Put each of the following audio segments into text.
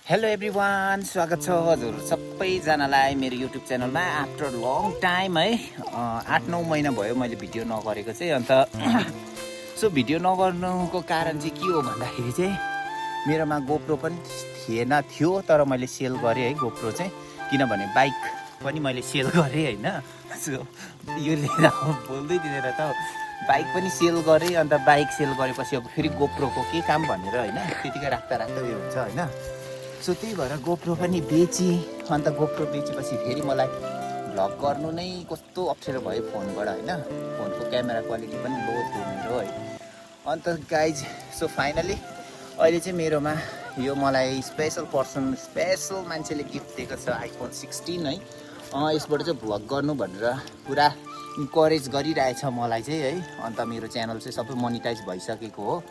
Hello everyone, स्वागत छ हजुर सबैजनालाई मेरो युट्युब च्यानलमा। आफ्टर लङ टाइम है 8-9 महिना भयो मैले भिडियो नगरेको चाहिँ। अन्त सो भिडियो नगर्नुको कारण चाहिँ के हो भन्दाखेरि चाहिँ मेरोमा गोप्रो पनि थियो, तर मैले सेल गरेँ है गोप्रो चाहिँ। किनभने बाइक पनि मैले सेल गरेँ होइन। सो यो लिएर बोल्दै दिँदैन त, बाइक पनि सेल गरेँ। अन्त बाइक सेल गरेपछि अब फेरि गोप्रोको के काम भनेर होइन, त्यतिकै राख्दा उयो हुन्छ होइन। सो त्यही भएर गोप्रो पनि बेची। अन्त गोप्रो बेचेपछि फेरि मलाई भ्लग गर्नु नै कस्तो अप्ठ्यारो भयो फोनबाट होइन। फोनको क्यामेरा क्वालिटी पनि लो थियो मेरो है। अन्त गाइज सो फाइनली अहिले चाहिँ मेरोमा यो मलाई स्पेसल मान्छेले गिफ्ट दिएको छ आइफोन 16 है। यसबाट चाहिँ भ्लग गर्नु भनेर पुरा इन्करेज गरिरहेछ मलाई चाहिँ है। अन्त मेरो च्यानल चाहिँ सबै मोनिटाइज भइसकेको हो,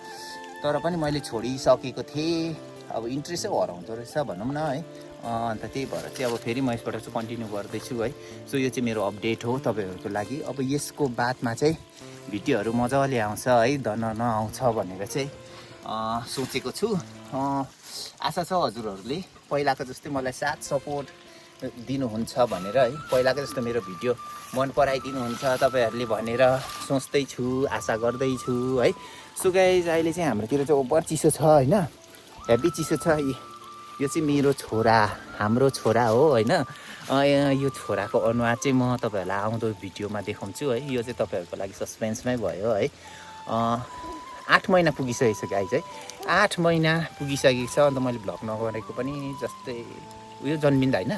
तर पनि मैले छोडिसकेको थिएँ। अब इन्ट्रेस्टै हराउँदो रहेछ भनौँ न है। अन्त त्यही भएर चाहिँ अब फेरि म यसबाट चाहिँ कन्टिन्यू गर्दैछु है। सो यो चाहिँ मेरो अपडेट हो तपाईँहरूको लागि। अब यसको बादमा चाहिँ भिडियोहरू मजाले आउँछ है, धन्न आउँछ भनेर चाहिँ सोचेको छु। आशा छ हजुरहरूले पहिलाको जस्तै मलाई साथ सपोर्ट दिनुहुन्छ भनेर है। पहिलाको जस्तो मेरो भिडियो मन पराइदिनुहुन्छ तपाईँहरूले भनेर सोच्दैछु, आशा गर्दैछु है। सो गाइज अहिले चाहिँ हाम्रोतिर चाहिँ ओभर चिसो छ होइन, हेभी चिसो छ। यो चाहिँ मेरो छोरा, हाम्रो छोरा हो होइन। यो छोराको अनुहार चाहिँ म तपाईँहरूलाई आउँदो भिडियोमा देखाउँछु है। यो चाहिँ तपाईँहरूको लागि सस्पेन्समै भयो है। 8 महिना पुगिसकेको छ गाई चाहिँ, 8 महिना पुगिसकेको छ। अन्त मैले भ्लग नगरेको पनि जस्तै उयो जन्मिँदा होइन,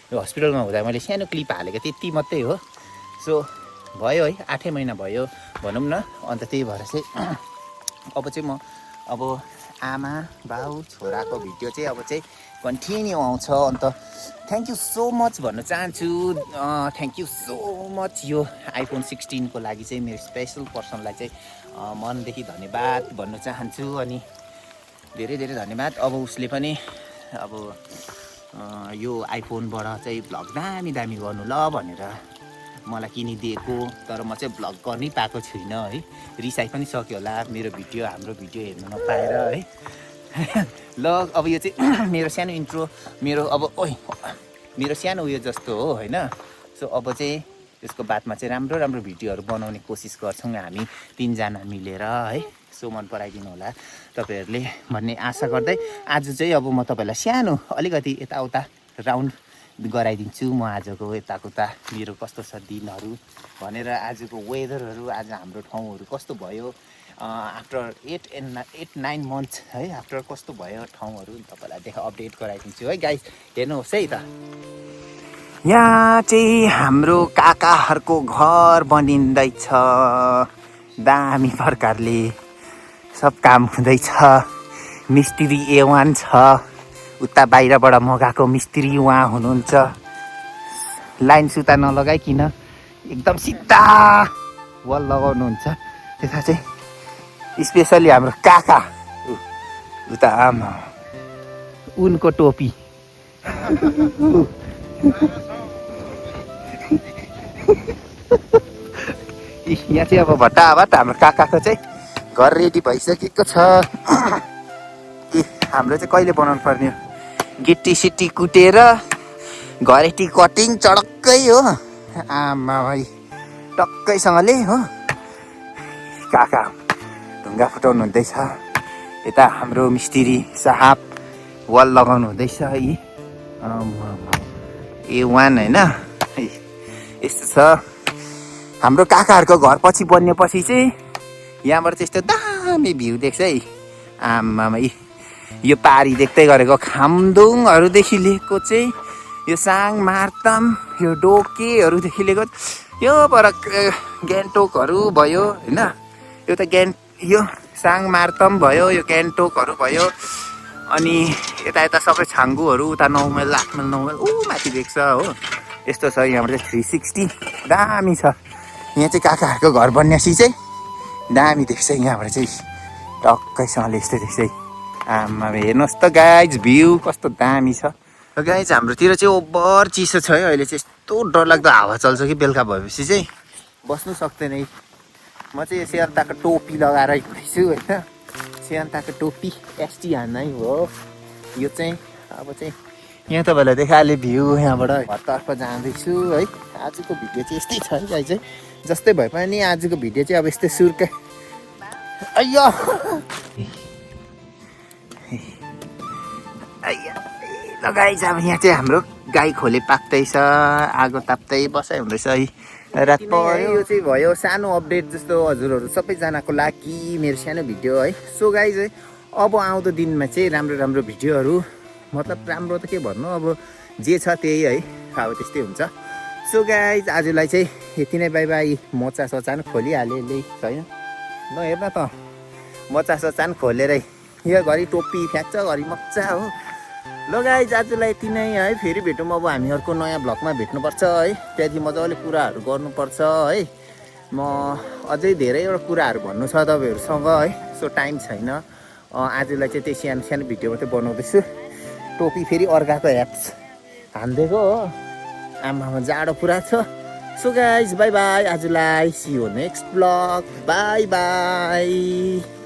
यो हस्पिटलमा हुँदा मैले सानो क्लिप हालेको त्यति मात्रै हो। सो भयो है, 8 महिना भयो भनौँ न। अन्त त्यही भएर चाहिँ अब चाहिँ म आमा बाउ छोराको भिडियो चाहिँ अब चाहिँ कन्टिन्यू आउँछ। अन्त थ्याङ्क यू सो मच भन्न चाहन्छु। थ्याङ्क यू सो मच यो आइफोन 16 को लागि चाहिँ मेरो स्पेसल पर्सनलाई चाहिँ मनदेखि धन्यवाद भन्न चाहन्छु। अनि धेरै धेरै धन्यवाद। अब उसले पनि अब यो आइफोनबाट चाहिँ भ्लग दामी गर्नु ल भनेर मलाई किनिदिएको, तर म चाहिँ भ्लग गर्नै पाएको छुइनँ है। रिसाइ पनि सक्यो होला हाम्रो भिडियो हेर्नु नपाएर है। ल अब यो चाहिँ मेरो सानो इन्ट्रो, मेरो सानो उयो जस्तो हो होइन। सो अब चाहिँ त्यसको बादमा चाहिँ राम्रो भिडियोहरू बनाउने कोसिस गर्छौँ हामी 3 जना मिलेर है। सो मन पराइदिनु होला तपाईँहरूले भन्ने आशा गर्दै आज चाहिँ अब म तपाईँलाई सानो अलिकति यताउता राउन्ड गराइदिन्छु। म आजको यताउता मेरो कस्तो छ दिनहरू भनेर, आजको वेदरहरू, आज हाम्रो ठाउँहरू कस्तो भयो आफ्टर 8-9 मन्थ्स है, आफ्टर कस्तो भयो ठाउँहरू तपाईँलाई अपडेट गराइदिन्छु है गाइस। हेर्नुहोस् है त, यहाँ चाहिँ हाम्रो काकाहरूको घर बनिँदैछ। दामी प्रकारले सब काम हुँदैछ। मिस्त्री A1 छ, उता बाहिरबाट मगाएको मिस्त्री उहाँ हुनुहुन्छ। लाइन सुता नलगाइकन एकदम सिधा वाल लगाउनुहुन्छ। त्यता चाहिँ स्पेसली हाम्रो काका उता आमा उनको टोपी यहाँ चाहिँ अब भट्टाभट हाम्रो काकाको चाहिँ घर रेडी भइसकेको छ। हाम्रो चाहिँ कहिले बनाउनु पर्ने हो, गिट्टी सिट्टी कुटेर घरेटी कटिङ चडक्कै हो। आमा भाइ टक्कैसँगले हो। काका ढुङ्गा फुटाउनु हुँदैछ, यता हाम्रो मिस्त्री साहब वाल लगाउनु हुँदैछ है। A1 होइन, यस्तो छ हाम्रो काकाहरूको घर पछि बनिएपछि चाहिँ यहाँबाट चाहिँ यस्तो दामी भ्यू देख्छ है। आमामा यो पारी देख्दै गरेको खामदुङहरूदेखि लिएको चाहिँ यो साङ मार्तम, यो डोकेहरूदेखि लिएको यो पर गान्तोकहरू भयो होइन। यो त यो साङ मार्तम भयो, यो गान्तोकहरू भयो। अनि यता सबै छाङ्गुहरू, उता 9 माइल 8 माइल 9 माइल माथि देख्छ हो। यस्तो छ यहाँबाट चाहिँ 360 दामी छ। यहाँ चाहिँ काकाहरूको घर बन्यासी चाहिँ दामी देख्छ। यहाँबाट चाहिँ टक्कैसँगले यस्तै देख्छ है। आमा हेर्नुहोस् त गाइज, भ्यू कस्तो दामी छ। गाइज हाम्रोतिर चाहिँ ओभर चिसो छ है अहिले चाहिँ। यस्तो डरलाग्दो हावा चल्छ कि बेलुका भएपछि चाहिँ बस्नु सक्दैन है। म चाहिँ सेन्ताको टोपी लगाएर हिँड्दैछु होइन। सेन्ताको टोपी एसटी हान्नै हो। यो चाहिँ अब चाहिँ यहाँ तपाईँलाई देखाले भ्यू यहाँबाट घरतर्फ जाँदैछु है। आजको भिडियो चाहिँ यस्तै छ है गाई चाहिँ, जस्तै भए पनि आजको भिडियो चाहिँ अब यस्तै सुर्का अಯ್यो ल गाई चाहिँ अब यहाँ चाहिँ हाम्रो गाई खोले पाक्दैछ, आगो ताप्दै बसाइ हुँदैछ है। रात पर्यो। यो चाहिँ भयो सानो अपडेट जस्तो हजुरहरू सबैजनाको लागि मेरो सानो भिडियो है। सो गाई चाहिँ अब आउँदो दिनमा चाहिँ राम्रो राम्रो भिडियोहरू, मतलब राम्रो त के भन्नु, अब जे छ त्यही है, अब त्यस्तै हुन्छ। सो गाइज आजलाई चाहिँ यति नै, बाई बाई। मोचा सोचा पनि खोलिहालेँ छैन ल, हेर्न त मोचा सोचा पनि खोलेरै यो घरि टोपी फ्याँक्छ, घरि मजा हो। ल गाइज आजलाई यति नै है, फेरि भेटौँ अब हामी अर्को नयाँ भ्लगमा भेट्नुपर्छ है। त्यहाँदेखि मजाले कुराहरू गर्नुपर्छ है। म अझै धेरैवटा कुराहरू भन्नु छ तपाईँहरूसँग है, सो टाइम छैन। आजलाई चाहिँ त्यही सानो सानो भिडियो मात्रै बनाउँदैछु। टोपी फेरि अर्काको ह्याप्स हानिदिएको हो, आमामा जाडो पुरा छ। सो गाइज बाई बाई आजलाई, see you next blog, bye by.